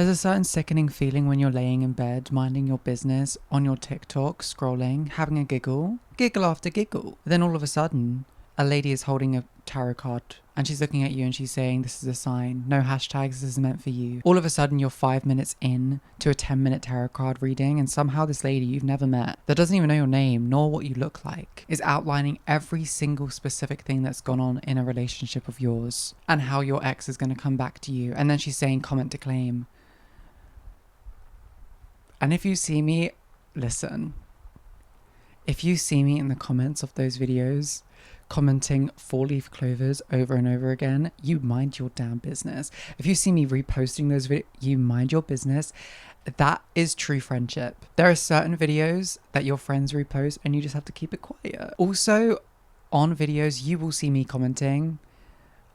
There's a certain sickening feeling when you're laying in bed, minding your business, on your TikTok, scrolling, having a giggle after giggle. Then all of a sudden, a lady is holding a tarot card and she's looking at you and she's saying, this is a sign, no hashtags, this is meant for you. All of a sudden you're 5 minutes in to a 10-minute tarot card reading, and somehow this lady you've never met, that doesn't even know your name nor what you look like, is outlining every single specific thing that's gone on in a relationship of yours and how your ex is going to come back to you. And then she's saying comment to claim. And if you see me, listen, if you see me in the comments of those videos commenting 4-leaf clovers over and over again, you mind your damn business. If you see me reposting those videos, you mind your business. That is true friendship. There are certain videos that your friends repost and you just have to keep it quiet. Also, on videos, you will see me commenting,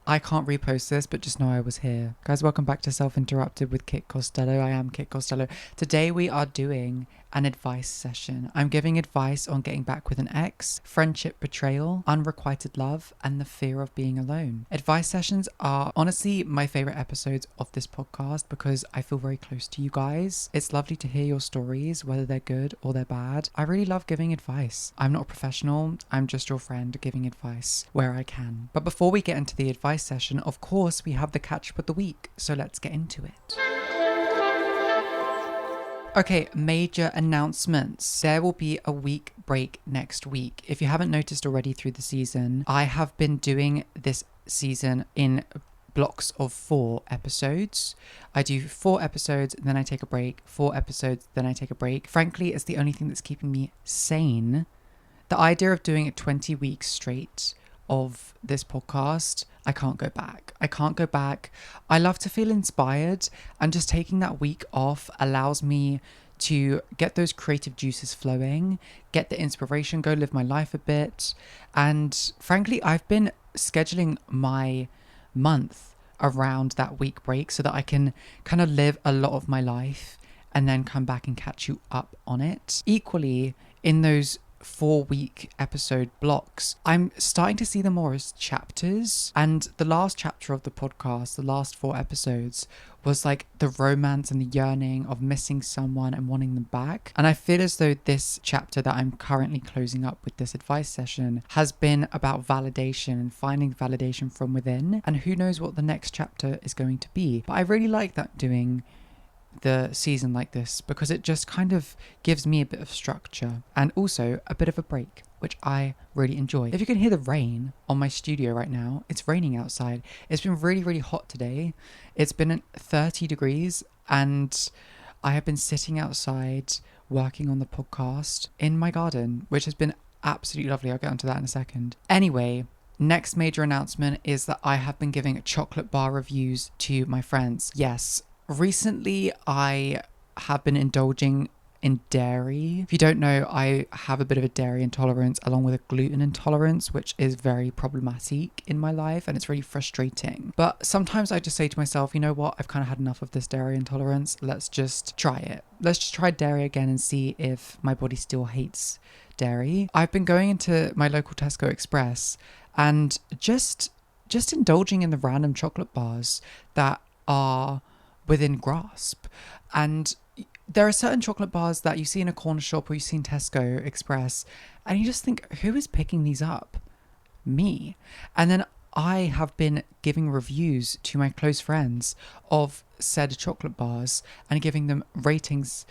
I can't repost this, but just know I was here. Guys, welcome back to Self-Interrupted with Kit Costello. I am Kit Costello. Today we are doing an advice session. I'm giving advice on getting back with an ex, friendship betrayal, unrequited love, and the fear of being alone. Advice sessions are honestly my favorite episodes of this podcast because I feel very close to you guys. It's lovely to hear your stories, whether they're good or they're bad. I really love giving advice. I'm not a professional. I'm just your friend giving advice where I can. But before we get into the advice session, of course, we have the catch up of the week. So let's get into it. Okay, major announcements. There will be a week break next week. If you haven't noticed already through the season, I have been doing this season in blocks of 4 episodes. I do 4 episodes, then I take a break, 4 episodes, then I take a break. Frankly, it's the only thing that's keeping me sane. The idea of doing it 20 weeks straight of this podcast, I can't go back. I love to feel inspired, and just taking that week off allows me to get those creative juices flowing, get the inspiration, go live my life a bit. And frankly, I've been scheduling my month around that week break so that I can kind of live a lot of my life and then come back and catch you up on it. Equally, in those 4-week episode blocks, I'm starting to see them more as chapters. And the last chapter of the podcast, the last 4 episodes, was like the romance and the yearning of missing someone and wanting them back. And I feel as though this chapter that I'm currently closing up with this advice session has been about validation and finding validation from within. And who knows what the next chapter is going to be. But I really like that doing the season like this because it just kind of gives me a bit of structure and also a bit of a break, which I really enjoy. If you can hear the rain on my studio right now, it's raining outside. It's been really, really hot today. It's been 30 degrees and I have been sitting outside working on the podcast in my garden, which has been absolutely lovely. I'll get onto that in a second. Anyway, next major announcement is that I have been giving chocolate bar reviews to my friends. Yes, recently, I have been indulging in dairy. If you don't know, I have a bit of a dairy intolerance along with a gluten intolerance, which is very problematic in my life and it's really frustrating. But sometimes I just say to myself, you know what? I've kind of had enough of this dairy intolerance. Let's just try it. Let's just try dairy again and see if my body still hates dairy. I've been going into my local Tesco Express and just indulging in the random chocolate bars that are within grasp. And there are certain chocolate bars that you see in a corner shop or you see in Tesco Express and you just think, who is picking these up? Me. And then I have been giving reviews to my close friends of said chocolate bars and giving them ratings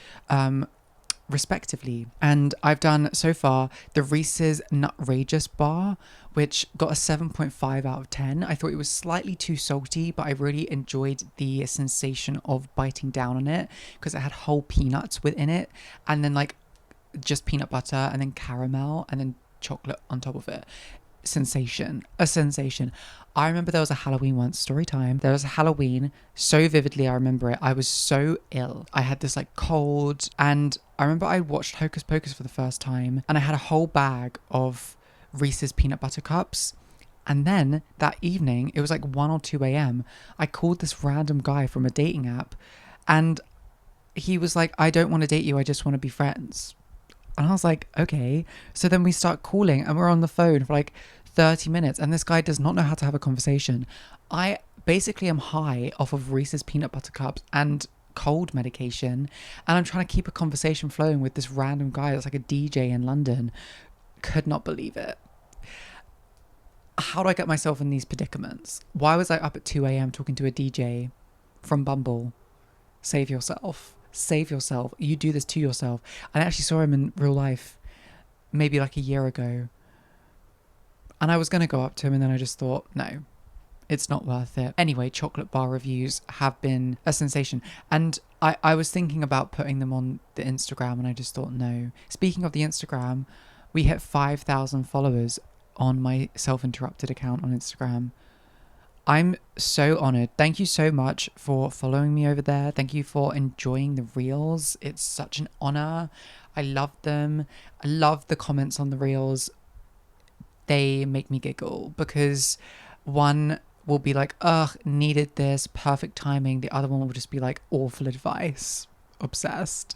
respectively. And I've done so far the Reese's Nutrageous bar, which got a 7.5 out of 10. I thought it was slightly too salty, but I really enjoyed the sensation of biting down on it because it had whole peanuts within it and then like just peanut butter and then caramel and then chocolate on top of it. A sensation. I remember there was a Halloween once, story time. There was a Halloween, so vividly I remember it. I was so ill. I had this like cold and I remember I watched Hocus Pocus for the first time and I had a whole bag of Reese's peanut butter cups. And then that evening, it was like 1 or 2 a.m. I called this random guy from a dating app and he was like, I don't want to date you. I just want to be friends. And I was like, okay. So then we start calling and we're on the phone for like 30 minutes and this guy does not know how to have a conversation. I basically am high off of Reese's peanut butter cups and cold medication, and I'm trying to keep a conversation flowing with this random guy that's like a DJ in London. Could not believe it. How do I get myself in these predicaments? Why was I up at 2 a.m. talking to a DJ from Bumble? Save yourself. Save yourself. You do this to yourself. I actually saw him in real life maybe like a year ago. And I was going to go up to him, and then I just thought, no, it's not worth it. Anyway, chocolate bar reviews have been a sensation. And I was thinking about putting them on the Instagram, and I just thought, no. Speaking of the Instagram, we hit 5,000 followers on my self-interrupted account on Instagram. I'm so honored. Thank you so much for following me over there. Thank you for enjoying the reels. It's such an honor. I love them. I love the comments on the reels. They make me giggle because one will be like, ugh, needed this, perfect timing. The other one will just be like, awful advice, obsessed.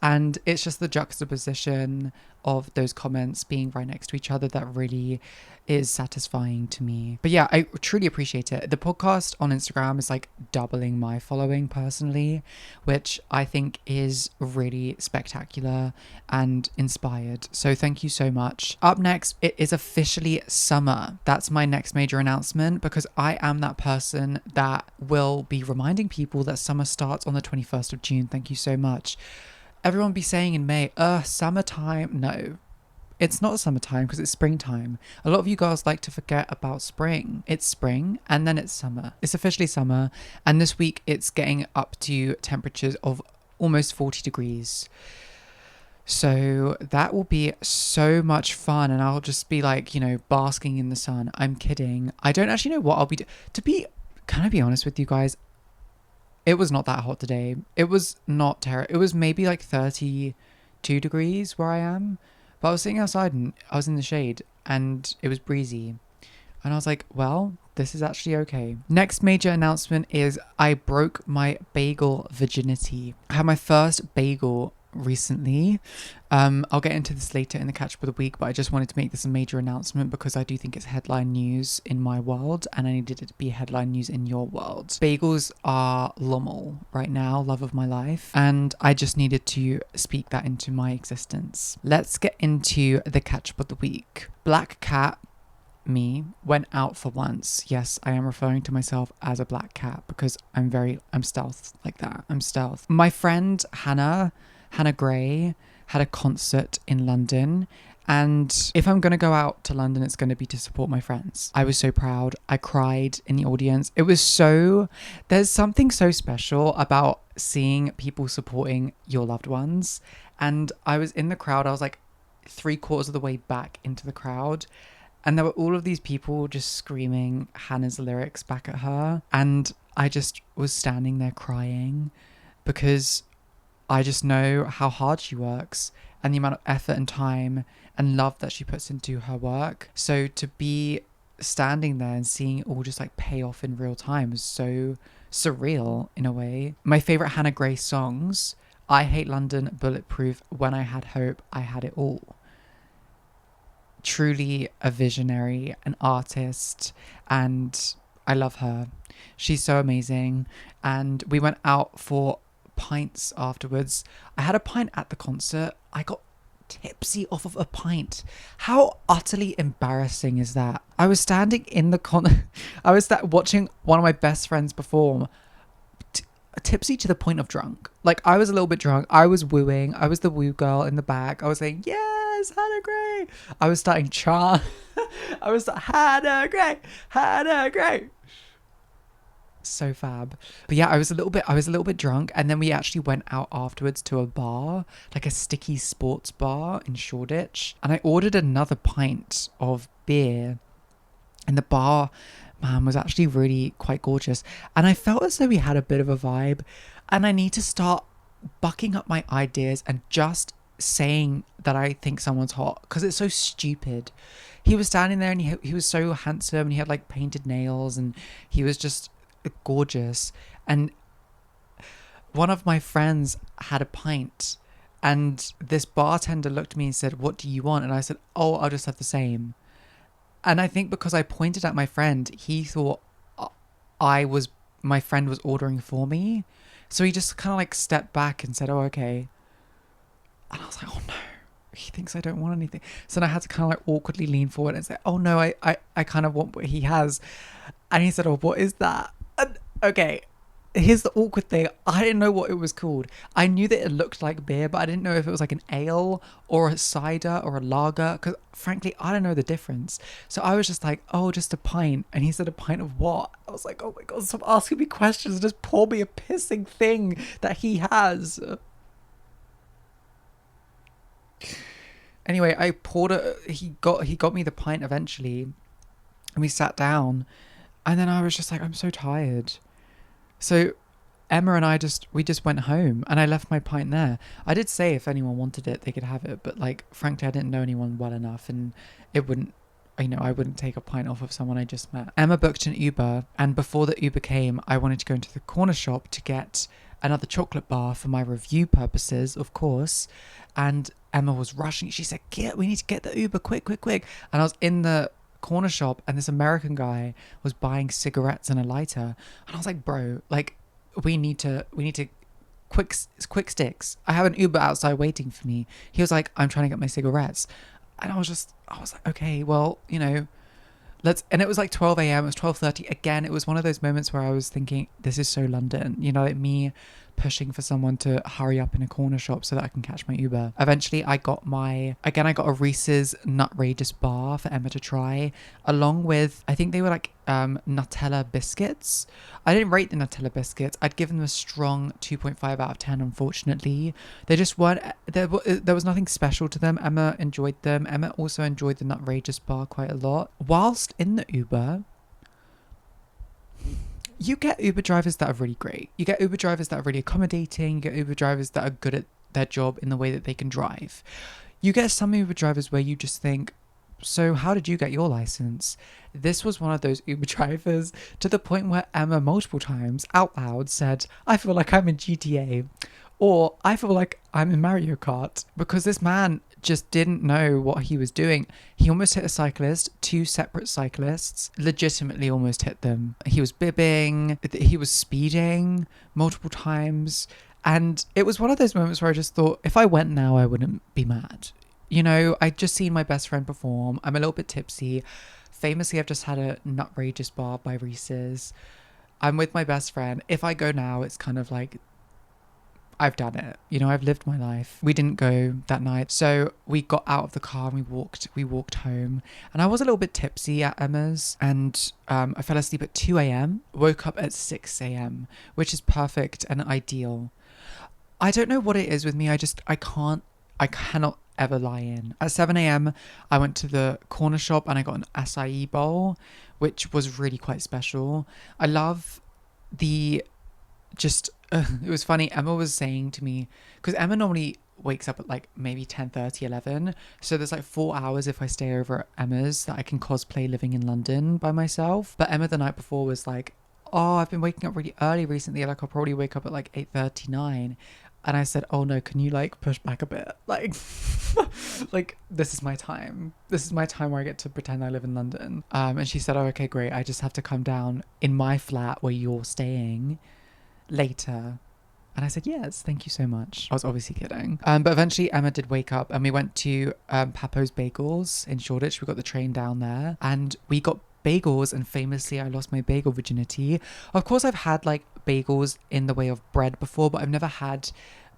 And it's just the juxtaposition of those comments being right next to each other that really is satisfying to me. But yeah, I truly appreciate it. The podcast on Instagram is like doubling my following personally, which I think is really spectacular and inspired. So thank you so much. Up next, it is officially summer. That's my next major announcement, because I am that person that will be reminding people that summer starts on the 21st of June. Thank you so much. Everyone be saying in May, summertime. No, it's not summertime because it's springtime. A lot of you girls like to forget about spring. It's spring and then it's summer. It's officially summer. And this week it's getting up to temperatures of almost 40 degrees. So that will be so much fun. And I'll just be like, basking in the sun. I'm kidding. I don't actually know what I'll be can I be honest with you guys? It was not that hot today. It was not terrible. It was maybe like 32 degrees where I am. But I was sitting outside and I was in the shade and it was breezy. And I was like, well, this is actually okay. Next major announcement is I broke my bagel virginity. I had my first bagel recently. I'll get into this later in the catch up of the week, but I just wanted to make this a major announcement because I do think it's headline news in my world and I needed it to be headline news in your world. Bagels are Lommel right now, love of my life, and I just needed to speak that into my existence. Let's get into the catch up of the week. Black Cat me went out for once. Yes, I am referring to myself as a black cat because I'm stealth like that. I'm stealth. My friend Hannah Gray had a concert in London, and if I'm going to go out to London, it's going to be to support my friends. I was so proud. I cried in the audience. There's something so special about seeing people supporting your loved ones. And I was in the crowd. I was like 3/4 of the way back into the crowd. And there were all of these people just screaming Hannah's lyrics back at her. And I just was standing there crying because I just know how hard she works and the amount of effort and time and love that she puts into her work. So to be standing there and seeing it all just like pay off in real time was so surreal in a way. My favorite Hannah Gray songs: I Hate London, Bulletproof, When I Had Hope, I Had It All. Truly a visionary, an artist, and I love her. She's so amazing. And we went out for pints afterwards. I had a pint at the concert. I got tipsy off of a pint. How utterly embarrassing is that? I was standing in the I was watching one of my best friends perform, tipsy to the point of drunk. Like, I was a little bit drunk. I was wooing. I was the woo girl in the back. I was saying, yes, Hannah Gray. I was starting chant. Hannah Gray. So fab. But yeah, I was a little bit drunk, and then we actually went out afterwards to a bar, like a sticky sports bar in Shoreditch, and I ordered another pint of beer, and the bar man was actually really quite gorgeous, and I felt as though we had a bit of a vibe, and I need to start bucking up my ideas and just saying that I think someone's hot, because it's so stupid. He was standing there and he was so handsome, and he had like painted nails, and he was just gorgeous. And one of my friends had a pint, and this bartender looked at me and said, "What do you want?" And I said, "Oh, I'll just have the same." And I think because I pointed at my friend, he thought my friend was ordering for me, So he just kind of like stepped back and said, oh, okay. And I was like, oh no, he thinks I don't want anything. So then I had to kind of like awkwardly lean forward and say, oh no, I kind of want what he has. And he said, oh, what is that? And, okay, here's the awkward thing. I didn't know what it was called. I knew that it looked like beer, but I didn't know if it was like an ale or a cider or a lager. Because frankly, I don't know the difference. So I was just like, oh, just a pint. And he said, a pint of what? I was like, oh my God, stop asking me questions. Just pour me a pissing thing that he has. Anyway, I poured it. He got me the pint eventually. And we sat down. And then I was just like, I'm so tired. So Emma and we just went home and I left my pint there. I did say if anyone wanted it, they could have it. But like, frankly, I didn't know anyone well enough and it wouldn't, I wouldn't take a pint off of someone I just met. Emma booked an Uber. And before the Uber came, I wanted to go into the corner shop to get another chocolate bar for my review purposes, of course. And Emma was rushing. She said, we need to get the Uber, quick. And I was in the corner shop and this American guy was buying cigarettes and a lighter. And I was like, bro, like, we need to quick sticks. I have an Uber outside waiting for me. He was like, I'm trying to get my cigarettes. And I was like, okay, well, and it was like 12 a.m. It was 12:30. Again, it was one of those moments where I was thinking, this is so London, like me pushing for someone to hurry up in a corner shop so that I can catch my Uber. Eventually, I got a Reese's Nutrageous bar for Emma to try, along with, I think they were like Nutella biscuits. I didn't rate the Nutella biscuits. I'd given them a strong 2.5 out of 10, unfortunately. They just weren't, there was nothing special to them. Emma enjoyed them. Emma also enjoyed the Nutrageous bar quite a lot. Whilst in the Uber, you get Uber drivers that are really great. You get Uber drivers that are really accommodating. You get Uber drivers that are good at their job in the way that they can drive. You get some Uber drivers where you just think, so how did you get your license? This was one of those Uber drivers, to the point where Emma multiple times out loud said, I feel like I'm in GTA, or I feel like I'm in Mario Kart, because this man just didn't know what he was doing. He almost hit a cyclist, 2 separate cyclists, legitimately almost hit them. He was bibbing, he was speeding multiple times. And it was one of those moments where I just thought, if I went now, I wouldn't be mad. I'd just seen my best friend perform. I'm a little bit tipsy. Famously, I've just had a Nutrageous bar by Reese's. I'm with my best friend. If I go now, it's kind of like, I've done it. I've lived my life. We didn't go that night. So we got out of the car and we walked home. And I was a little bit tipsy at Emma's. And I fell asleep at 2 a.m. Woke up at 6 a.m., which is perfect and ideal. I don't know what it is with me. I cannot ever lie in. At 7 a.m., I went to the corner shop and I got an acai bowl, which was really quite special. I love it was funny. Emma was saying to me, because Emma normally wakes up at like maybe 10:30, 11. So there's like 4 hours if I stay over at Emma's that I can cosplay living in London by myself. But Emma the night before was like, oh, I've been waking up really early recently. Like I'll probably wake up at like 8:39. And I said, oh no, can you like push back a bit? Like, like this is my time. This is my time where I get to pretend I live in London. And she said, oh, okay, great. I just have to come down in my flat where you're staying later. And I said, yes, thank you so much. I was obviously kidding. But eventually Emma did wake up and we went to Papo's Bagels in Shoreditch. We got the train down there and we got bagels, and famously I lost my bagel virginity. Of course, I've had like bagels in the way of bread before, but I've never had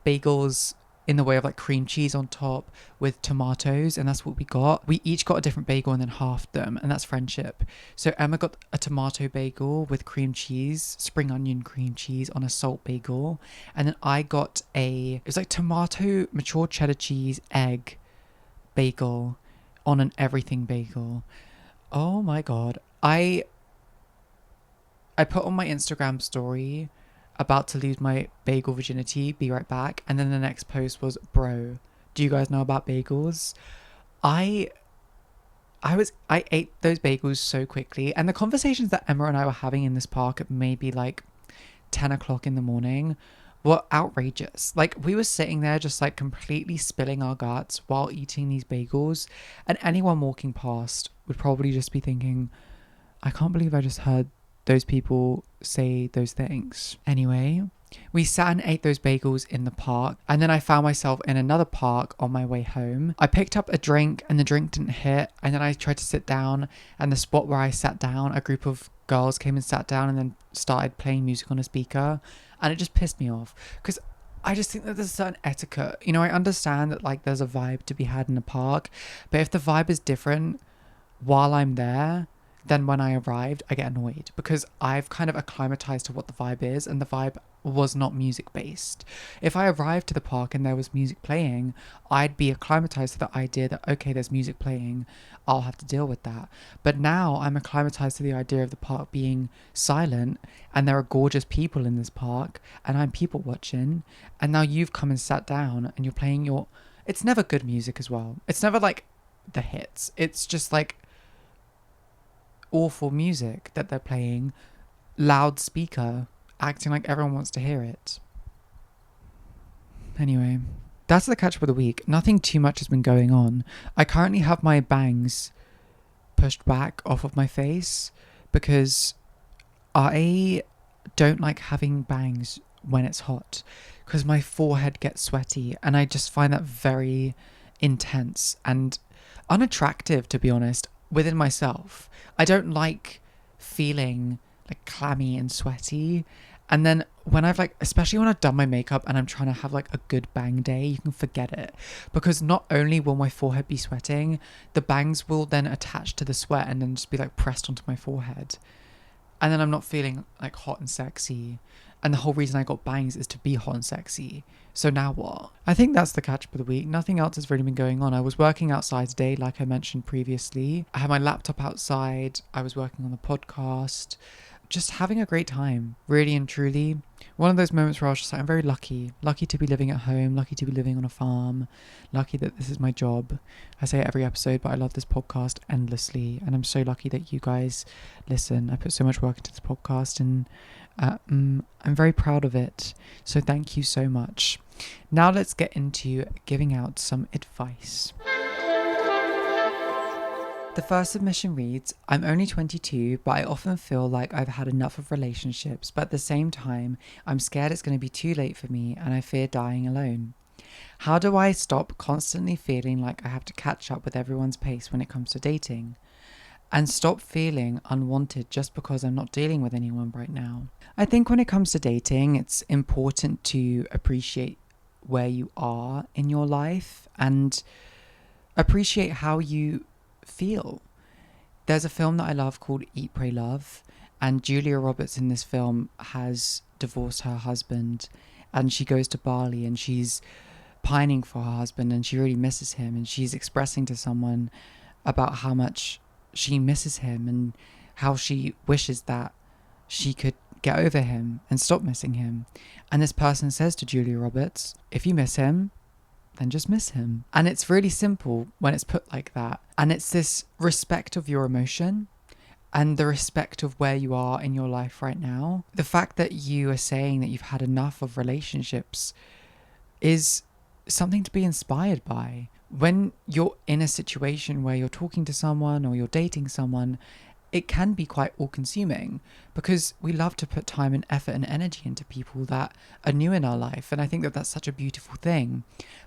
bagels in the way of like cream cheese on top with tomatoes, and that's what we got. We each got a different bagel and then halved them, and that's friendship. So Emma got a tomato bagel with cream cheese, spring onion cream cheese on a salt bagel, and then I got it was like tomato, mature cheddar cheese, egg bagel on an everything bagel. Oh my God. I put on my Instagram story, about to lose my bagel virginity, be right back. And then the next post was, bro, do you guys know about bagels? I ate those bagels so quickly. And the conversations that Emma and I were having in this park at maybe like 10 o'clock in the morning were outrageous. Like we were sitting there just like completely spilling our guts while eating these bagels. And anyone walking past would probably just be thinking, I can't believe I just heard those people say those things. Anyway, We sat and ate those bagels in the park, and then I found myself in another park on my way home. I picked up a drink and the drink didn't hit, and then I tried to sit down, and the spot where I sat down, a group of girls came and sat down and then started playing music on a speaker, and it just pissed me off because I just think that there's a certain etiquette. You know, I understand that like there's a vibe to be had in a park, but if the vibe is different while I'm there, then when I arrived, I get annoyed because I've kind of acclimatized to what the vibe is, and the vibe was not music based. If I arrived to the park and there was music playing, I'd be acclimatized to the idea that, okay, there's music playing, I'll have to deal with that. But now I'm acclimatized to the idea of the park being silent, and there are gorgeous people in this park, and I'm people watching, and now you've come and sat down and you're playing your... It's never good music as well. It's never like the hits. It's just like awful music that they're playing, loudspeaker, acting like everyone wants to hear it. Anyway, that's the catch for the week. Nothing too much has been going on. I currently have my bangs pushed back off of my face because I don't like having bangs when it's hot because my forehead gets sweaty, and I just find that very intense and unattractive, to be honest, within myself. I don't like feeling like clammy and sweaty. And then when I've like, especially when I've done my makeup and I'm trying to have like a good bang day, you can forget it, because not only will my forehead be sweating, the bangs will then attach to the sweat and then just be like pressed onto my forehead. And then I'm not feeling like hot and sexy. And the whole reason I got bangs is to be hot and sexy. So now what? I think that's the catch for the week. Nothing else has really been going on. I was working outside today, like I mentioned previously. I had my laptop outside. I was working on the podcast. Just having a great time, really and truly. One of those moments where I was just like, I'm very lucky. Lucky to be living at home. Lucky to be living on a farm. Lucky that this is my job. I say it every episode, but I love this podcast endlessly. And I'm so lucky that you guys listen. I put so much work into this podcast, and I'm very proud of it. So thank you so much. Now let's get into giving out some advice. The first submission reads, I'm only 22, but I often feel like I've had enough of relationships, but at the same time, I'm scared it's going to be too late for me and I fear dying alone. How do I stop constantly feeling like I have to catch up with everyone's pace when it comes to dating? And stop feeling unwanted just because I'm not dealing with anyone right now? I think when it comes to dating, it's important to appreciate where you are in your life and appreciate how you feel. There's a film that I love called Eat, Pray, Love, and Julia Roberts in this film has divorced her husband, and she goes to Bali and she's pining for her husband and she really misses him, and she's expressing to someone about how much she misses him and how she wishes that she could get over him and stop missing him. And this person says to Julia Roberts, if you miss him, then just miss him. And it's really simple when it's put like that. And it's this respect of your emotion and the respect of where you are in your life right now. The fact that you are saying that you've had enough of relationships is something to be inspired by. When you're in a situation where you're talking to someone or you're dating someone, it can be quite all-consuming because we love to put time and effort and energy into people that are new in our life. And I think that that's such a beautiful thing.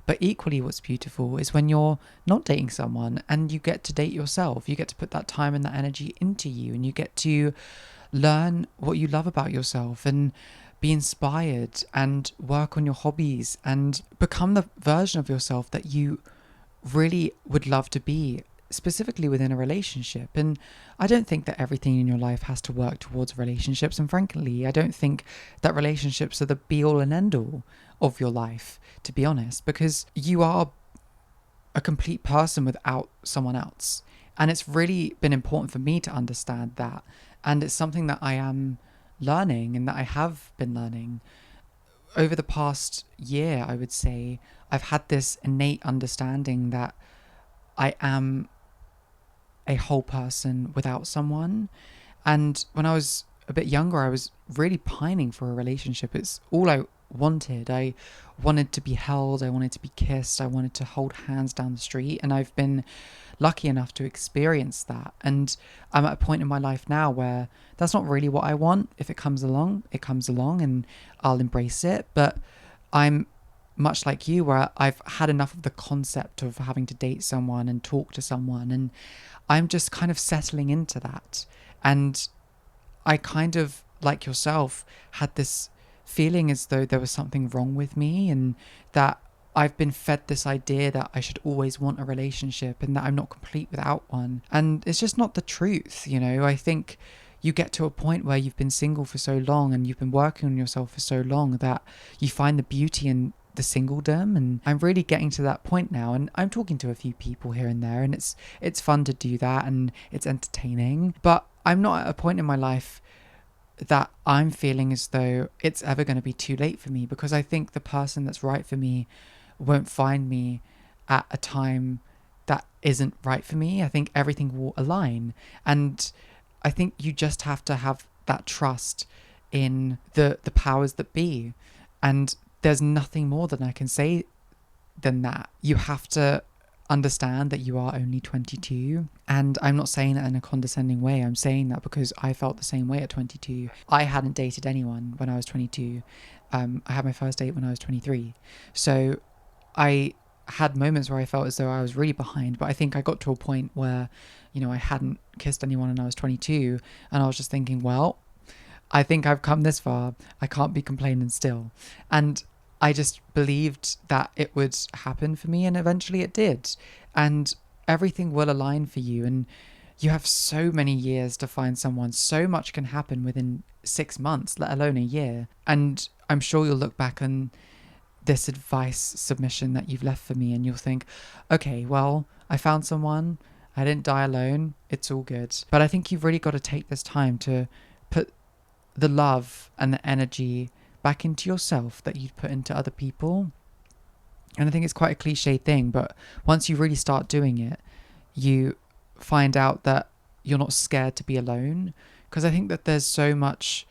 But equally what's beautiful is when you're not dating someone and you get to date yourself. You get to put that time and that energy into you, and you get to learn what you love about yourself and be inspired and work on your hobbies and become the version of yourself that you really would love to be, specifically within a relationship. And I don't think that everything in your life has to work towards relationships, and frankly I don't think that relationships are the be all and end all of your life, to be honest, because you are a complete person without someone else. And it's really been important for me to understand that, and it's something that I am learning and that I have been learning over the past year. I would say I've had this innate understanding that I am a whole person without someone. And when I was a bit younger, I was really pining for a relationship. It's all I wanted. I wanted to be held, I wanted to be kissed, I wanted to hold hands down the street, and I've been lucky enough to experience that. And I'm at a point in my life now where that's not really what I want. If it comes along, it comes along, and I'll embrace it. But I'm much like you, where I've had enough of the concept of having to date someone and talk to someone, and I'm just kind of settling into that. And I kind of, like yourself, had this feeling as though there was something wrong with me, and that I've been fed this idea that I should always want a relationship and that I'm not complete without one. And it's just not the truth, you know. I think you get to a point where you've been single for so long and you've been working on yourself for so long that you find the beauty in the singledom. And I'm really getting to that point now, and I'm talking to a few people here and there, and it's fun to do that and it's entertaining. But I'm not at a point in my life that I'm feeling as though it's ever going to be too late for me, because I think the person that's right for me won't find me at a time that isn't right for me. I think everything will align, and I think you just have to have that trust in the powers that be. And there's nothing more than I can say than that. You have to understand that you are only 22, and I'm not saying that in a condescending way. I'm saying that because I felt the same way at 22. I hadn't dated anyone when I was 22. I had my first date when I was 23, so I had moments where I felt as though I was really behind. But I think I got to a point where, you know, I hadn't kissed anyone and I was 22, and I was just thinking, well, I think I've come this far, I can't be complaining still. And I just believed that it would happen for me, and eventually it did. And everything will align for you, and you have so many years to find someone. So much can happen within 6 months, let alone a year. And I'm sure you'll look back on this advice submission that you've left for me, and you'll think, okay, well, I found someone, I didn't die alone, it's all good. But I think you've really got to take this time to put the love and the energy back into yourself that you'd put into other people. And I think it's quite a cliche thing, but once you really start doing it, you find out that you're not scared to be alone. Because I think that there's so much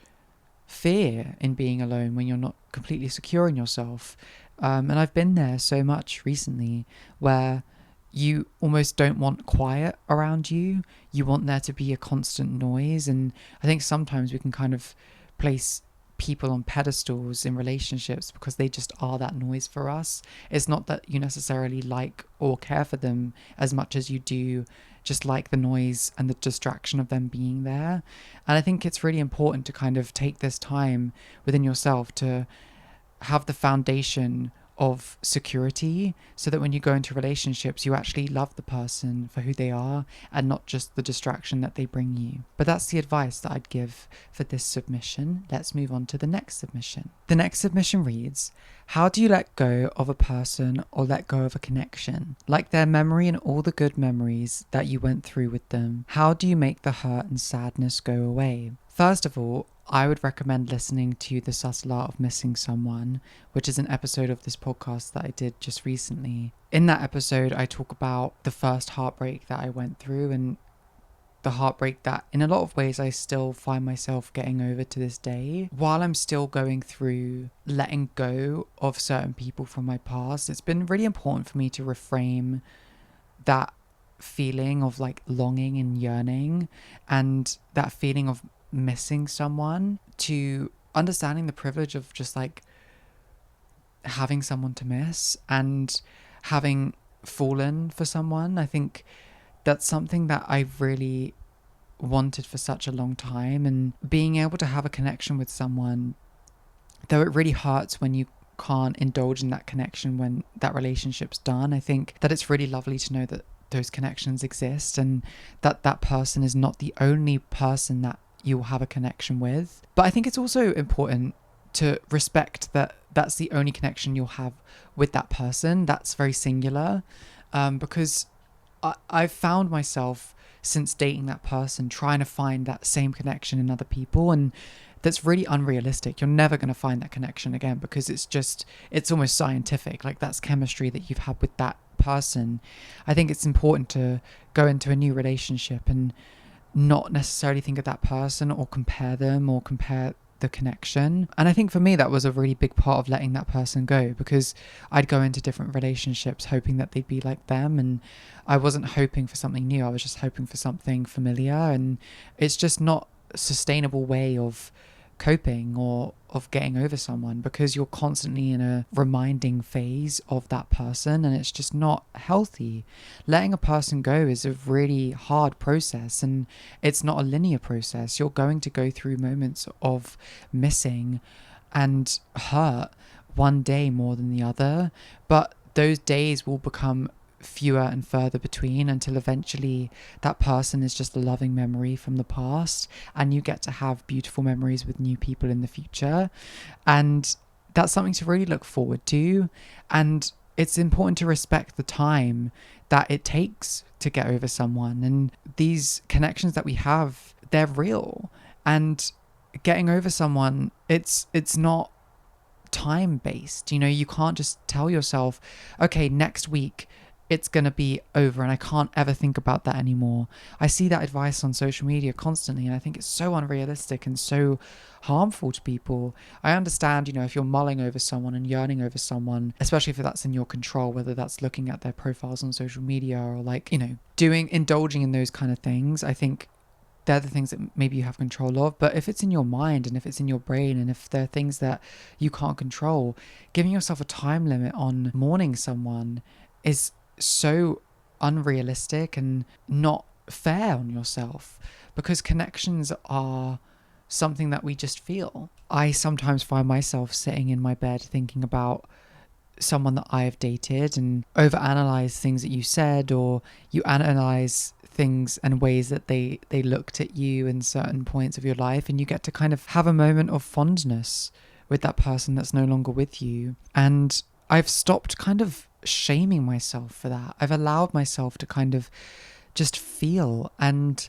fear in being alone when you're not completely secure in yourself. And I've been there so much recently, where you almost don't want quiet around you. You want there to be a constant noise. And I think sometimes we can kind of place people on pedestals in relationships because they just are that noise for us. It's not that you necessarily like or care for them as much as you do just like the noise and the distraction of them being there. And I think it's really important to kind of take this time within yourself to have the foundation of security, so that when you go into relationships, you actually love the person for who they are and not just the distraction that they bring you. But that's the advice that I'd give for this submission. Let's move on to the next submission. The next submission reads, how do you let go of a person or let go of a connection? Like their memory and all the good memories that you went through with them. How do you make the hurt and sadness go away? First of all, I would recommend listening to The Subtle Art of Missing Someone, which is an episode of this podcast that I did just recently. In that episode, I talk about the first heartbreak that I went through, and the heartbreak that in a lot of ways I still find myself getting over to this day. While I'm still going through letting go of certain people from my past, it's been really important for me to reframe that feeling of like longing and yearning, and that feeling of missing someone, to understanding the privilege of just like having someone to miss and having fallen for someone. I think that's something that I've really wanted for such a long time, and being able to have a connection with someone, though it really hurts when you can't indulge in that connection when that relationship's done. I think that it's really lovely to know that those connections exist, and that that person is not the only person that you'll have a connection with. But I think it's also important to respect that that's the only connection you'll have with that person. That's very singular, because I've found myself since dating that person trying to find that same connection in other people, and that's really unrealistic. You're never going to find that connection again, because it's almost scientific. Like, that's chemistry that you've had with that person. I think it's important to go into a new relationship and not necessarily think of that person or compare them or compare the connection. And I think for me, that was a really big part of letting that person go, because I'd go into different relationships hoping that they'd be like them. And I wasn't hoping for something new. I was just hoping for something familiar. And it's just not a sustainable way of coping or of getting over someone, because you're constantly in a reminding phase of that person, and it's just not healthy. Letting a person go is a really hard process, and it's not a linear process. You're going to go through moments of missing and hurt, one day more than the other, but those days will become fewer and further between, until eventually that person is just a loving memory from the past, and you get to have beautiful memories with new people in the future. And that's something to really look forward to. And it's important to respect the time that it takes to get over someone, and these connections that we have, they're real. And getting over someone, it's not time based. You can't just tell yourself, okay, next week it's going to be over and I can't ever think about that anymore. I see that advice on social media constantly, and I think it's so unrealistic and so harmful to people. I understand, if you're mulling over someone and yearning over someone, especially if that's in your control, whether that's looking at their profiles on social media or indulging in those kind of things. I think they're the things that maybe you have control of. But if it's in your mind and if it's in your brain and if there are things that you can't control, giving yourself a time limit on mourning someone is so unrealistic and not fair on yourself, because connections are something that we just feel. I sometimes find myself sitting in my bed thinking about someone that I have dated and overanalyze things that you said, or you analyze things and ways that they looked at you in certain points of your life, and you get to kind of have a moment of fondness with that person that's no longer with you. And I've stopped kind of shaming myself for that. I've allowed myself to kind of just feel and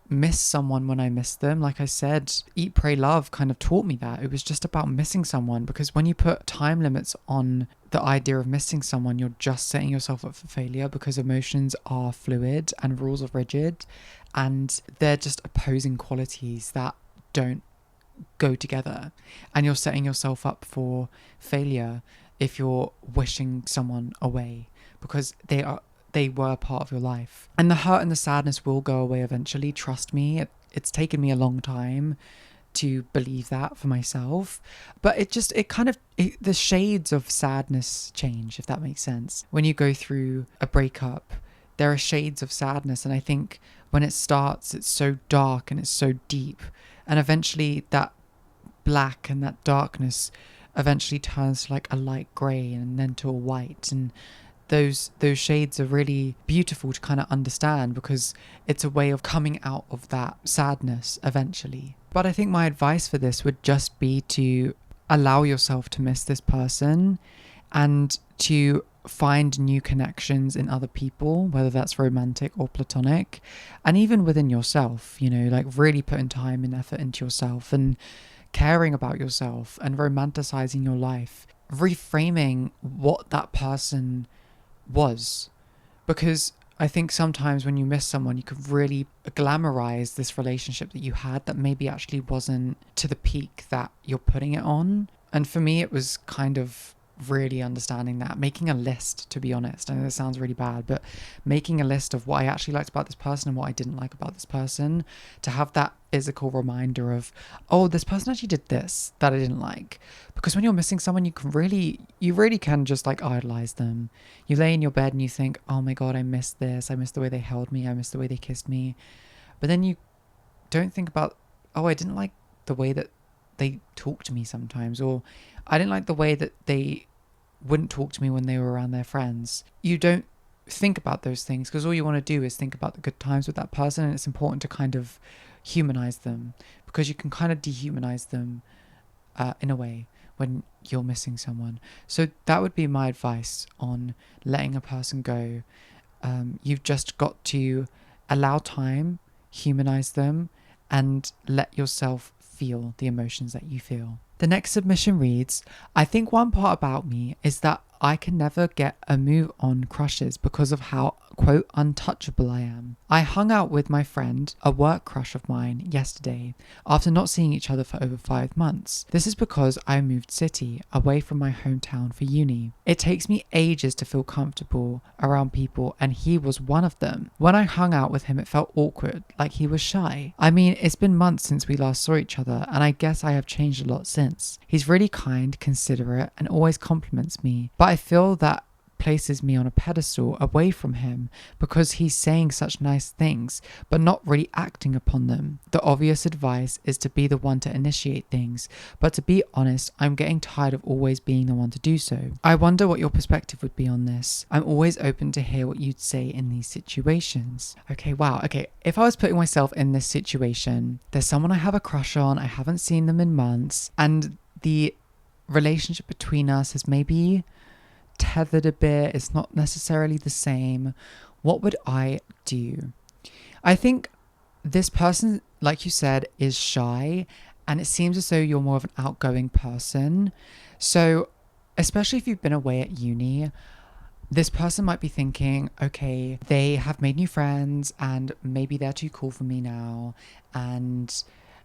miss someone when I miss them. Like I said, Eat, Pray, Love kind of taught me that. It was just about missing someone, because when you put time limits on the idea of missing someone, you're just setting yourself up for failure, because emotions are fluid and rules are rigid, and they're just opposing qualities that don't go together. And you're setting yourself up for failure if you're wishing someone away, because they were part of your life. And the hurt and the sadness will go away eventually. Trust me, it's taken me a long time to believe that for myself. But the shades of sadness change, if that makes sense. When you go through a breakup, there are shades of sadness. And I think when it starts, it's so dark and it's so deep. And eventually that black and that darkness eventually turns to like a light grey and then to a white. And those shades are really beautiful to kind of understand, because it's a way of coming out of that sadness eventually. But I think my advice for this would just be to allow yourself to miss this person and to find new connections in other people, whether that's romantic or platonic, and even within yourself, like really putting time and effort into yourself and caring about yourself and romanticizing your life, reframing what that person was. Because I think sometimes when you miss someone, you can really glamorize this relationship that you had that maybe actually wasn't to the peak that you're putting it on. And for me, it was kind of really understanding that, making a list, to be honest. I know this sounds really bad, but making a list of what I actually liked about this person and what I didn't like about this person, to have that physical reminder of, oh, this person actually did this that I didn't like. Because when you're missing someone, you really can just like idolize them. You lay in your bed and you think, oh my God, I miss this. I miss the way they held me. I miss the way they kissed me. But then you don't think about, oh, I didn't like the way that they talked to me sometimes, or I didn't like the way that they wouldn't talk to me when they were around their friends. You don't think about those things, because all you want to do is think about the good times with that person. And it's important to kind of humanize them, because you can kind of dehumanize them in a way when you're missing someone. So that would be my advice on letting a person go. You've just got to allow time, humanize them, and let yourself feel the emotions that you feel. The next submission reads, I think one part about me is that I can never get a move on crushes because of how, quote, untouchable I am. I hung out with my friend, a work crush of mine, yesterday after not seeing each other for over 5 months. This is because I moved city, away from my hometown for uni. It takes me ages to feel comfortable around people, and he was one of them. When I hung out with him, it felt awkward, like he was shy. I mean, it's been months since we last saw each other, and I guess I have changed a lot since. He's really kind, considerate, and always compliments me, but I feel that places me on a pedestal away from him because he's saying such nice things but not really acting upon them. The obvious advice is to be the one to initiate things, but to be honest, I'm getting tired of always being the one to do so. I wonder what your perspective would be on this. I'm always open to hear what you'd say in these situations. Okay, wow. Okay, if I was putting myself in this situation, there's someone I have a crush on, I haven't seen them in months, and the relationship between us has maybe tethered a bit, it's not necessarily the same. What would I do? I think this person, like you said, is shy, and it seems as though you're more of an outgoing person. So especially if you've been away at uni, this person might be thinking, okay, they have made new friends and maybe they're too cool for me now, and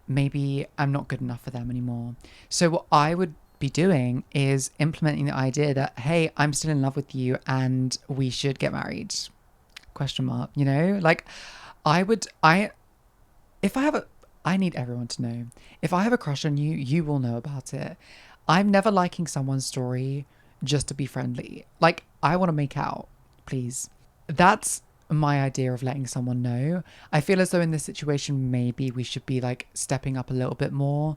maybe I'm not good enough for them anymore. So what I would be doing is implementing the idea that, hey, I'm still in love with you and we should get married, question mark, you know? Like, I need everyone to know, if I have a crush on you, you will know about it. I'm never liking someone's story just to be friendly. Like, I want to make out, please. That's my idea of letting someone know. I feel as though in this situation, maybe we should be like stepping up a little bit more.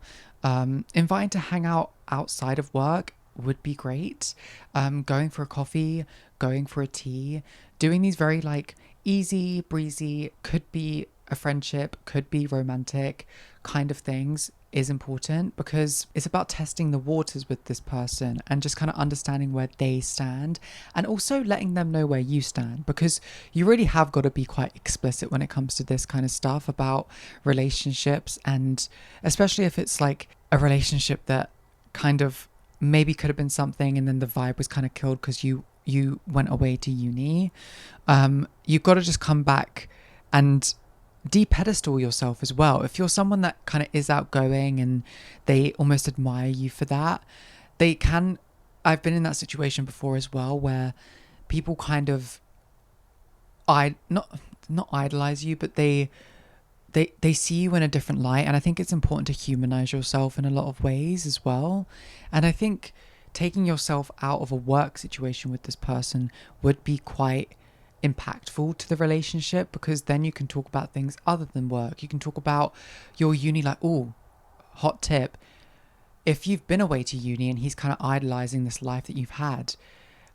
Inviting to hang out outside of work would be great. Going for a coffee, going for a tea, doing these very like easy breezy, could be a friendship, could be romantic kind of things is important, because it's about testing the waters with this person and just kind of understanding where they stand, and also letting them know where you stand, because you really have got to be quite explicit when it comes to this kind of stuff about relationships, and especially if it's like a relationship that kind of maybe could have been something and then the vibe was kind of killed because you went away to uni. You've got to just come back and de-pedestal yourself as well. If you're someone that kind of is outgoing and they almost admire you for that, I've been in that situation before as well, where people kind of not idolize you, but they see you in a different light. And I think it's important to humanize yourself in a lot of ways as well. And I think taking yourself out of a work situation with this person would be quite impactful to the relationship, because then you can talk about things other than work. You can talk about your uni, like, oh, hot tip, if you've been away to uni and he's kind of idolizing this life that you've had,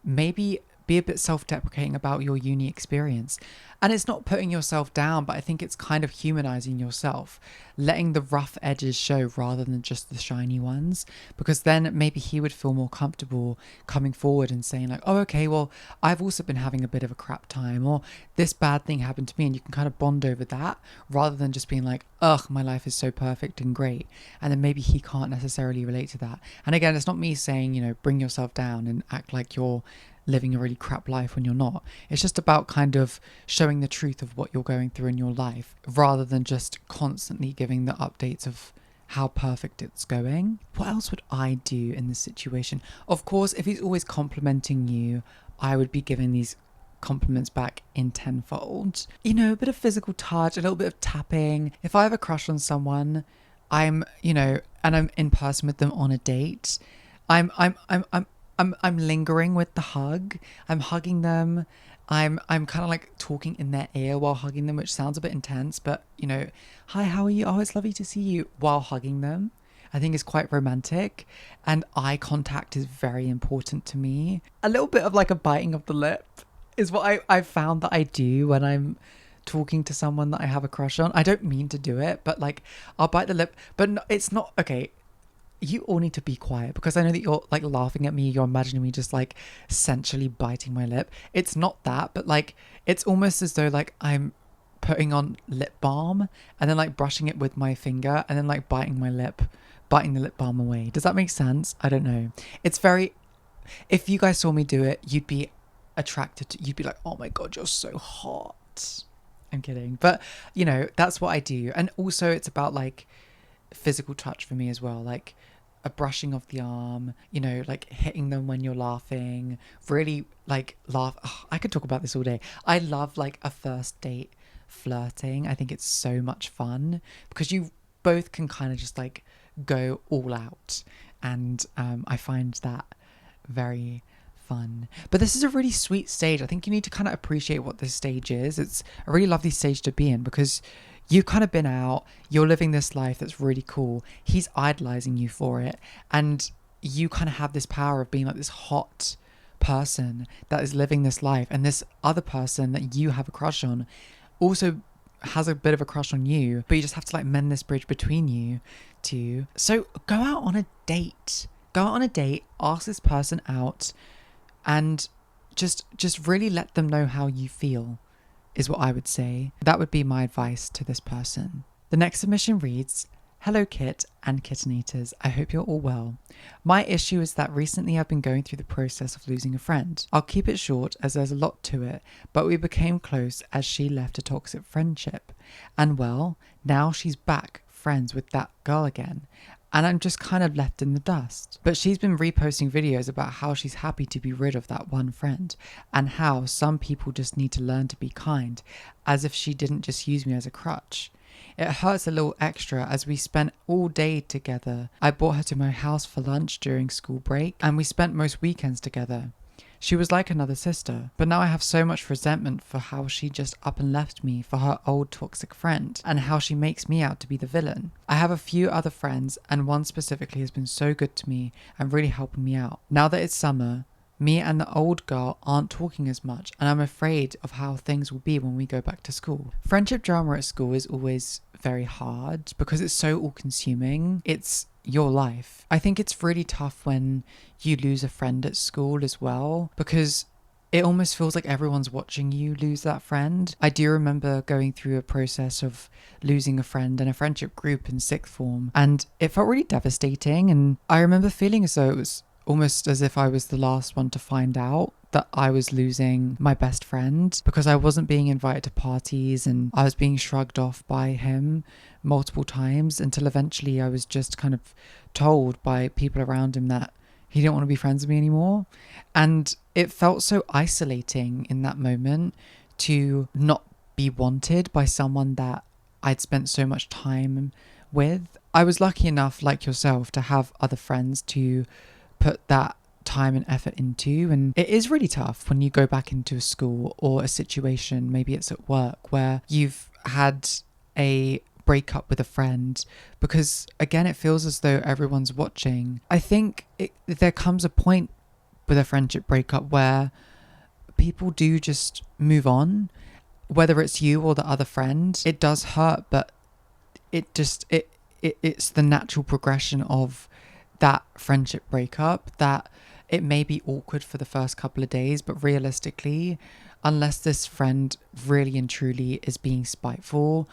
maybe be a bit self-deprecating about your uni experience. And it's not putting yourself down, but I think it's kind of humanizing yourself, letting the rough edges show rather than just the shiny ones, because then maybe he would feel more comfortable coming forward and saying like, oh, okay, well, I've also been having a bit of a crap time, or this bad thing happened to me, and you can kind of bond over that rather than just being like, ugh, my life is so perfect and great, and then maybe he can't necessarily relate to that. And again, it's not me saying, you know, bring yourself down and act like you're living a really crap life when you're not. It's just about kind of showing the truth of what you're going through in your life, rather than just constantly giving the updates of how perfect it's going. What else would I do in this situation? Of course, if he's always complimenting you, I would be giving these compliments back in tenfold. You know, a bit of physical touch, a little bit of tapping. If I have a crush on someone, and I'm in person with them on a date, I'm lingering with the hug. I'm hugging them. I'm kind of like talking in their ear while hugging them, which sounds a bit intense, but you know, hi, how are you? Oh, it's lovely to see you, while hugging them. I think is quite romantic, and eye contact is very important to me. A little bit of like a biting of the lip is what I've found that I do when I'm talking to someone that I have a crush on. I don't mean to do it, but like I'll bite the lip, but no, it's not okay. You all need to be quiet, because I know that you're like laughing at me. You're imagining me just like sensually biting my lip. It's not that, but like it's almost as though like I'm putting on lip balm and then like brushing it with my finger and then like biting the lip balm away. Does that make sense? I don't know. It's very if you guys saw me do it, you'd be you'd be like, oh my God, you're so hot. I'm kidding. But, you know, that's what I do. And also it's about like physical touch for me as well. Like a brushing of the arm, you know, like hitting them when you're laughing, really like laugh. Oh, I could talk about this all day. I love like a first date flirting. I think it's so much fun because you both can kind of just like go all out. And I find that very fun. But this is a really sweet stage. I think you need to kind of appreciate what this stage is. It's a really lovely stage to be in because you've kind of been out, you're living this life that's really cool. He's idolizing you for it. And you kind of have this power of being like this hot person that is living this life. And this other person that you have a crush on also has a bit of a crush on you, but you just have to like mend this bridge between you two. So go out on a date. Go out on a date, ask this person out, and just really let them know how you feel, is what I would say. That would be my advice to this person. The next submission reads, "Hello Kit and Kitten Eaters, I hope you're all well. My issue is that recently I've been going through the process of losing a friend. I'll keep it short as there's a lot to it, but we became close as she left a toxic friendship. And well, now she's back friends with that girl again. And I'm just kind of left in the dust. But she's been reposting videos about how she's happy to be rid of that one friend and how some people just need to learn to be kind, as if she didn't just use me as a crutch. It hurts a little extra as we spent all day together. I brought her to my house for lunch during school break and we spent most weekends together. She was like another sister, but now I have so much resentment for how she just up and left me for her old toxic friend and how she makes me out to be the villain. I have a few other friends and one specifically has been so good to me and really helping me out. Now that it's summer, me and the old girl aren't talking as much and I'm afraid of how things will be when we go back to school. Friendship drama at school is always very hard because it's so all-consuming. It's your life. I think it's really tough when you lose a friend at school as well because it almost feels like everyone's watching you lose that friend. I do remember going through a process of losing a friend in a friendship group in sixth form and it felt really devastating, and I remember feeling as though it was almost as if I was the last one to find out that I was losing my best friend because I wasn't being invited to parties and I was being shrugged off by him multiple times until eventually I was just kind of told by people around him that he didn't want to be friends with me anymore. And it felt so isolating in that moment to not be wanted by someone that I'd spent so much time with. I was lucky enough, like yourself, to have other friends to put that time and effort into, and it is really tough when you go back into a school or a situation, maybe it's at work, where you've had a breakup with a friend because again it feels as though everyone's watching. I think there comes a point with a friendship breakup where people do just move on, whether it's you or the other friend. It does hurt, but it's the natural progression of that friendship breakup, that it may be awkward for the first couple of days, but realistically, unless this friend really and truly is being spiteful,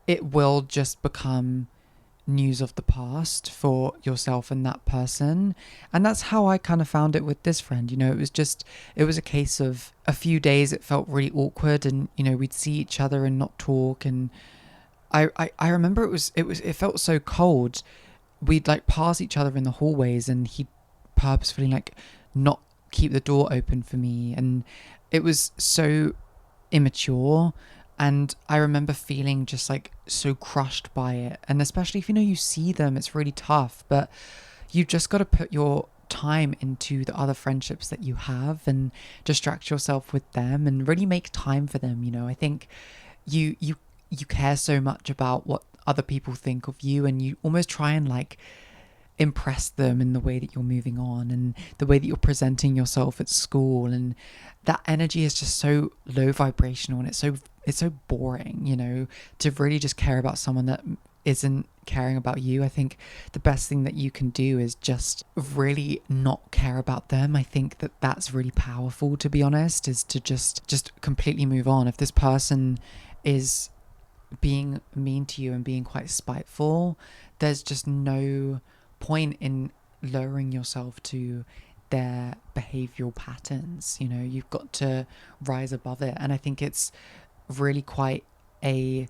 it will just become news of the past for yourself and that person. And that's how I kind of found it with this friend. You know, it was a case of a few days it felt really awkward and, you know, we'd see each other and not talk. And I remember it felt so cold. We'd like pass each other in the hallways and he'd purposefully like not keep the door open for me, and it was so immature. And I remember feeling just like so crushed by it, and especially if, you know, you see them, it's really tough, but you've just got to put your time into the other friendships that you have and distract yourself with them and really make time for them. You know, I think you care so much about what other people think of you, and you almost try and like impress them in the way that you're moving on and the way that you're presenting yourself at school, and that energy is just so low vibrational and it's so boring, you know, to really just care about someone that isn't caring about you. I think the best thing that you can do is just really not care about them. I think that that's really powerful, to be honest, is to just completely move on. If this person is being mean to you and being quite spiteful, there's just no point in lowering yourself to their behavioral patterns. You know, you've got to rise above it. And I think it's really quite a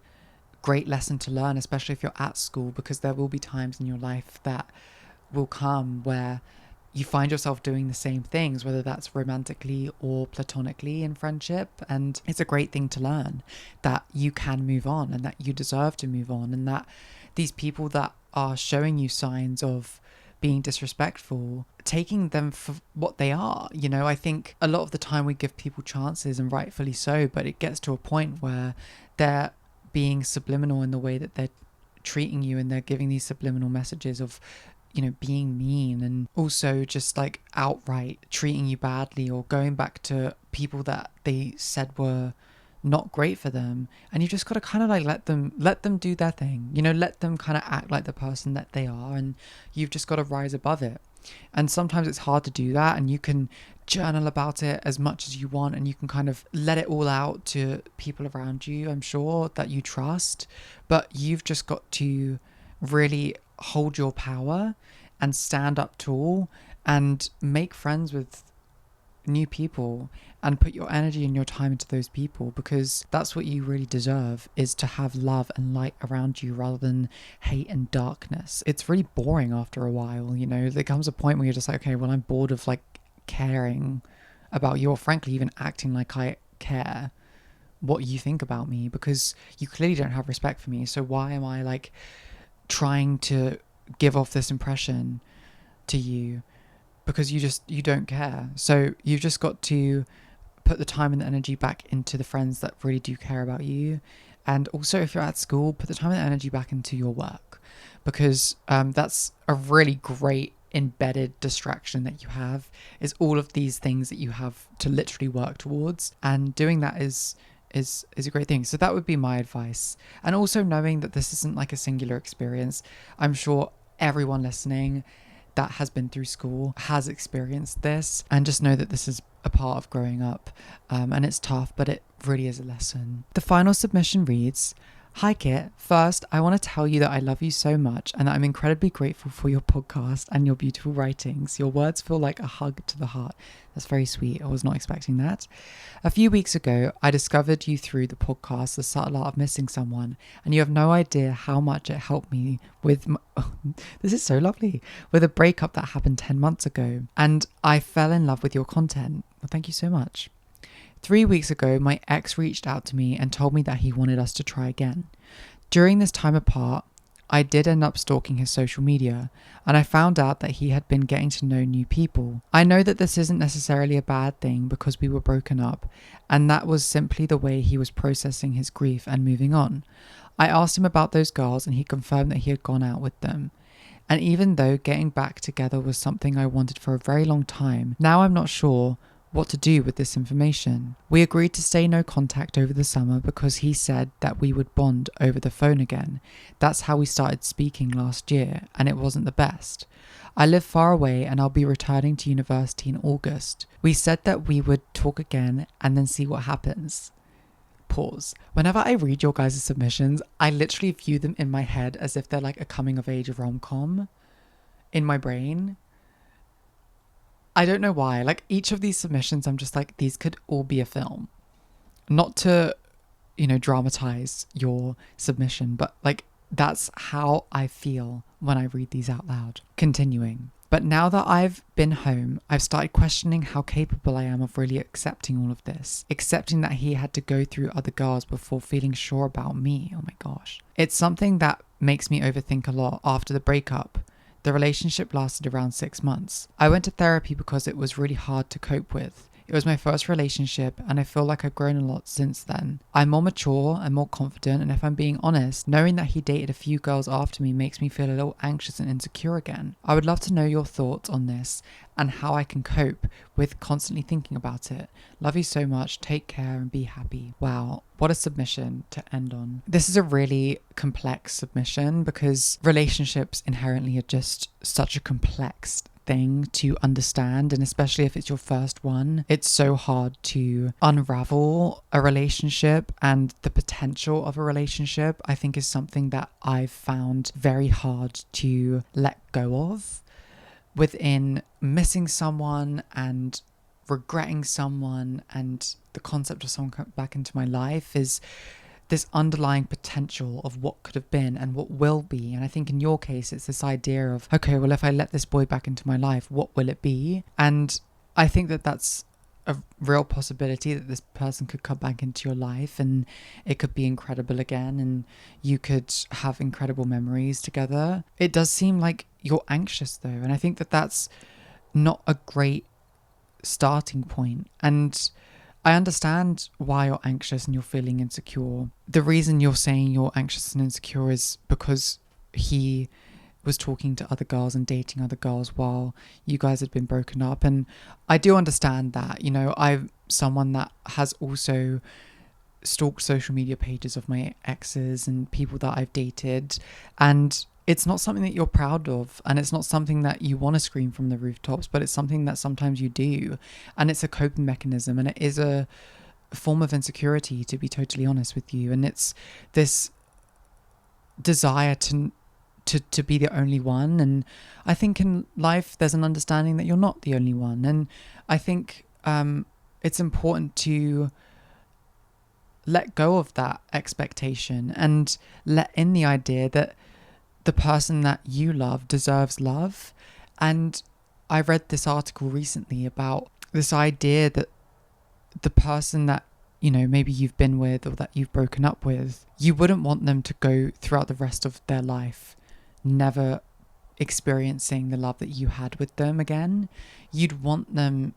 great lesson to learn, especially if you're at school, because there will be times in your life that will come where you find yourself doing the same things, whether that's romantically or platonically in friendship. And it's a great thing to learn that you can move on and that you deserve to move on, and that these people that are showing you signs of being disrespectful, taking them for what they are. You know, I think a lot of the time we give people chances, and rightfully so, but it gets to a point where they're being subliminal in the way that they're treating you, and they're giving these subliminal messages of, you know, being mean, and also just like outright treating you badly, or going back to people that they said were not great for them. And you just got to kind of like let them do their thing, you know, let them kind of act like the person that they are, and you've just got to rise above it. And sometimes it's hard to do that, and you can journal about it as much as you want, and you can kind of let it all out to people around you, I'm sure, that you trust. But you've just got to really hold your power and stand up tall and make friends with new people, and put your energy and your time into those people, because that's what you really deserve, is to have love and light around you rather than hate and darkness. It's really boring after a while, you know. There comes a point where you're just like, okay, well, I'm bored of like caring about you, or frankly even acting like I care what you think about me, because you clearly don't have respect for me. So why am I like trying to give off this impression to you? Because you don't care. So you've just got to put the time and the energy back into the friends that really do care about you. And also, if you're at school, put the time and the energy back into your work, because that's a really great embedded distraction that you have, is all of these things that you have to literally work towards, and doing that is a great thing. So that would be my advice. And also knowing that this isn't like a singular experience. I'm sure everyone listening that has been through school has experienced this, and just know that this is a part of growing up, and it's tough, but it really is a lesson. The final submission reads, "Hi Kit, first I want to tell you that I love you so much, and that I'm incredibly grateful for your podcast and your beautiful writings. Your words feel like a hug to the heart." That's very sweet. I was not expecting that. "A few weeks ago, I discovered you through the podcast, The Subtle Art of Missing Someone, and you have no idea how much it helped me with this is so lovely, with a breakup that happened 10 months ago, and I fell in love with your content." Well, thank you so much. "3 weeks ago, my ex reached out to me and told me that he wanted us to try again. During this time apart, I did end up stalking his social media, and I found out that he had been getting to know new people. I know that this isn't necessarily a bad thing because we were broken up, and that was simply the way he was processing his grief and moving on. I asked him about those girls, and he confirmed that he had gone out with them. And even though getting back together was something I wanted for a very long time, now I'm not sure what to do with this information. We agreed to stay no contact over the summer because he said that we would bond over the phone again. That's how we started speaking last year, and it wasn't the best. I live far away and I'll be returning to university in August. We said that we would talk again and then see what happens." Pause. Whenever I read your guys' submissions, I literally view them in my head as if they're like a coming of age rom-com in my brain. I don't know why. Like, each of these submissions, I'm just like, these could all be a film. Not to, you know, dramatize your submission, but like, that's how I feel when I read these out loud. Continuing. "But now that I've been home, I've started questioning how capable I am of really accepting all of this. Accepting that he had to go through other girls before feeling sure about me. Oh my gosh. It's something that makes me overthink a lot after the breakup. The relationship lasted around 6 months. I went to therapy because it was really hard to cope with. It was my first relationship, and I feel like I've grown a lot since then. I'm more mature and more confident, and if I'm being honest, knowing that he dated a few girls after me makes me feel a little anxious and insecure again. I would love to know your thoughts on this and how I can cope with constantly thinking about it. Love you so much. Take care and be happy." Wow, what a submission to end on. This is a really complex submission because relationships inherently are just such a complex thing to understand, and especially if it's your first one, it's so hard to unravel a relationship, and the potential of a relationship, I think, is something that I've found very hard to let go of. within missing someone and regretting someone and the concept of someone coming back into my life is this underlying potential of what could have been and what will be. And I think in your case, it's this idea of, okay, well, if I let this boy back into my life, what will it be? And I think that that's a real possibility, that this person could come back into your life and it could be incredible again and you could have incredible memories together. It does seem like you're anxious though, and I think that that's not a great starting point. And I understand why you're anxious and you're feeling insecure. The reason you're saying you're anxious and insecure is because he was talking to other girls and dating other girls while you guys had been broken up. And I do understand that. You know, I'm someone that has also stalked social media pages of my exes and people that I've dated, and it's not something that you're proud of, and it's not something that you want to scream from the rooftops, but it's something that sometimes you do, and it's a coping mechanism, and it is a form of insecurity, to be totally honest with you. And it's this desire to be the only one. And I think in life there's an understanding that you're not the only one, and I think it's important to let go of that expectation and let in the idea that the person that you love deserves love. And I read this article recently about this idea that the person that, you know, maybe you've been with or that you've broken up with, you wouldn't want them to go throughout the rest of their life never experiencing the love that you had with them again. You'd want them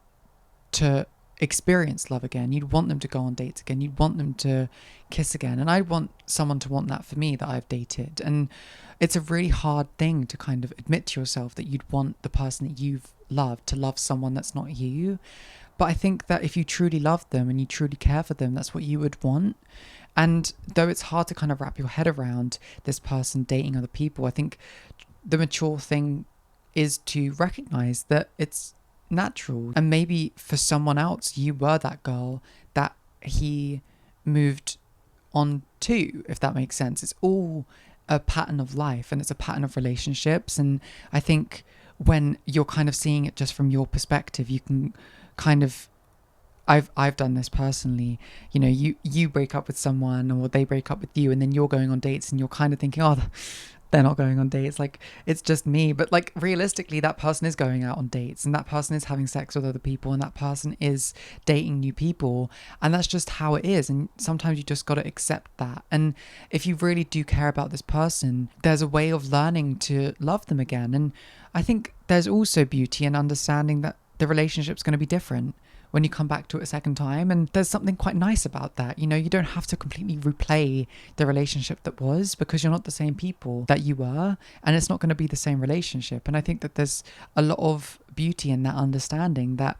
to experience love again. You'd want them to go on dates again. You'd want them to kiss again. And I want someone to want that for me that I've dated. And it's a really hard thing to kind of admit to yourself that you'd want the person that you've loved to love someone that's not you. But I think that if you truly love them and you truly care for them, that's what you would want. And though it's hard to kind of wrap your head around this person dating other people, I think the mature thing is to recognize that it's natural. And maybe for someone else, you were that girl that he moved on to, if that makes sense. It's all a pattern of life, and it's a pattern of relationships. And I think when you're kind of seeing it just from your perspective, you can kind of, I've done this personally, you know, you break up with someone or they break up with you, and then you're going on dates and you're kind of thinking, oh, they're not going on dates, like it's just me. But like realistically, that person is going out on dates, and that person is having sex with other people, and that person is dating new people, and that's just how it is. And sometimes you just got to accept that. And if you really do care about this person, there's a way of learning to love them again. And I think there's also beauty in understanding that the relationship's going to be different when you come back to it a second time. And there's something quite nice about that. You know, you don't have to completely replay the relationship that was, because you're not the same people that you were, and it's not going to be the same relationship. And I think that there's a lot of beauty in that understanding that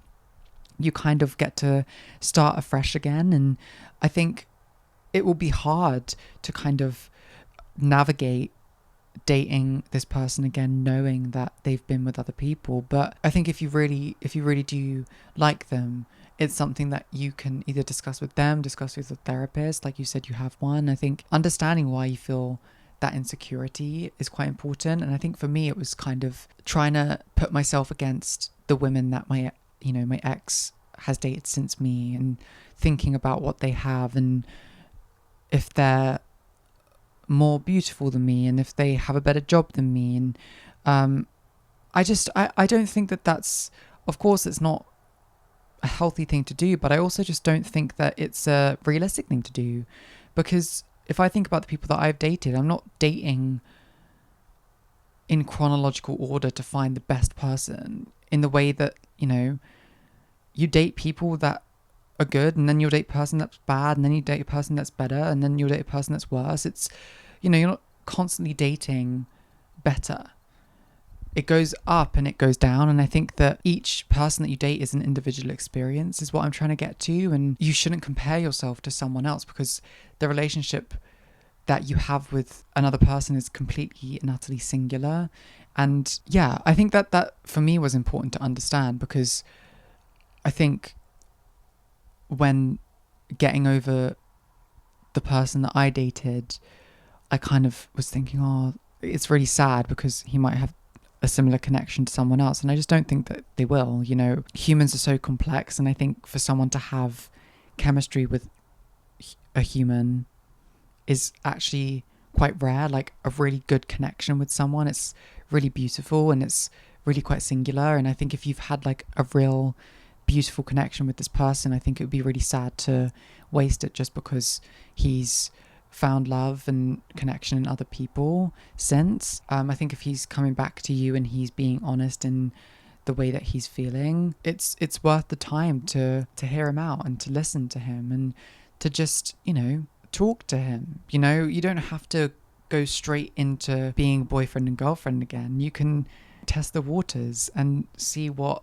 you kind of get to start afresh again. And I think it will be hard to kind of navigate dating this person again, knowing that they've been with other people. But I think if you really do like them, it's something that you can either discuss with them, discuss with a therapist, like you said you have one. I think understanding why you feel that insecurity is quite important. And I think for me, it was kind of trying to put myself against the women that my ex has dated since me, and thinking about what they have and if they're more beautiful than me and if they have a better job than me. And I don't think that that's, of course it's not a healthy thing to do, but I also just don't think that it's a realistic thing to do. Because if I think about the people that I've dated, I'm not dating in chronological order to find the best person, in the way that, you know, you date people that are good, and then you'll date a person that's bad, and then you date a person that's better, and then you'll date a person that's worse. It's, you know, you're not constantly dating better. It goes up and it goes down. And I think that each person that you date is an individual experience, is what I'm trying to get to. And you shouldn't compare yourself to someone else, because the relationship that you have with another person is completely and utterly singular. And yeah, I think that for me was important to understand, because I think when getting over the person that I dated, I kind of was thinking, oh, it's really sad because he might have a similar connection to someone else. And I just don't think that they will. You know, humans are so complex, and I think for someone to have chemistry with a human is actually quite rare. Like a really good connection with someone, it's really beautiful and it's really quite singular. And I think if you've had like a real beautiful connection with this person, I think it would be really sad to waste it just because he's found love and connection in other people since. I think if he's coming back to you and he's being honest in the way that he's feeling, it's worth the time to hear him out and to listen to him and to just, you know, talk to him. You know, you don't have to go straight into being boyfriend and girlfriend again. You can test the waters and see what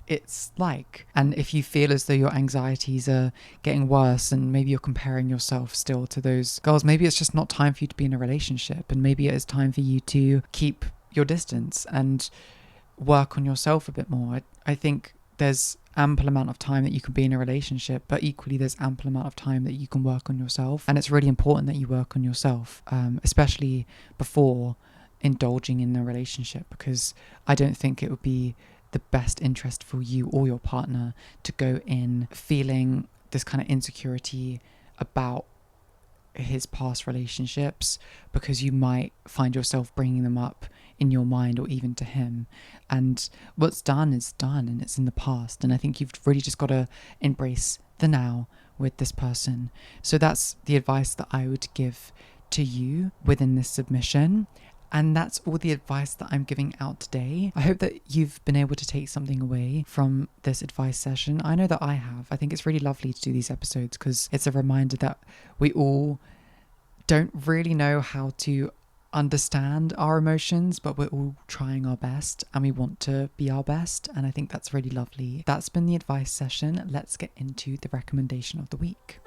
it's like. And if you feel as though your anxieties are getting worse and maybe you're comparing yourself still to those girls, maybe it's just not time for you to be in a relationship, and maybe it is time for you to keep your distance and work on yourself a bit more. I think there's ample amount of time that you can be in a relationship, but equally there's ample amount of time that you can work on yourself, and it's really important that you work on yourself, especially before indulging in a relationship, because I don't think it would be the best interest for you or your partner to go in feeling this kind of insecurity about his past relationships, because you might find yourself bringing them up in your mind or even to him, and what's done is done and it's in the past. And I think you've really just got to embrace the now with this person. So that's the advice that I would give to you within this submission. And that's all the advice that I'm giving out today. I hope that you've been able to take something away from this advice session. I know that I have. I think it's really lovely to do these episodes because it's a reminder that we all don't really know how to understand our emotions, but we're all trying our best and we want to be our best. And I think that's really lovely. That's been the advice session. Let's get into the recommendation of the week.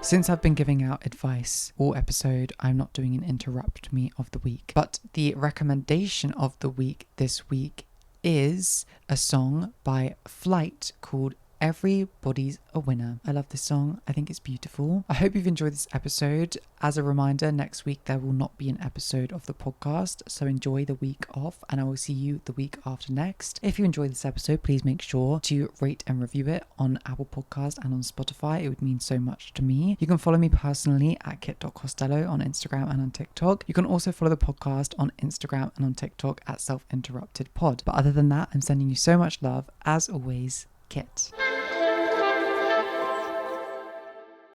Since I've been giving out advice all episode, I'm not doing an interrupt me of the week. But the recommendation of the week this week is a song by Flight called Everybody's a Winner. I love this song. I think it's beautiful. I hope you've enjoyed this episode. As a reminder, next week there will not be an episode of the podcast, so enjoy the week off and I will see you the week after next. If you enjoyed this episode, please make sure to rate and review it on Apple Podcast and on Spotify. It would mean so much to me. You can follow me personally at kit.costello on Instagram and on TikTok. You can also follow the podcast on Instagram and on TikTok at selfinterruptedpod. But other than that, I'm sending you so much love. As always, Kit.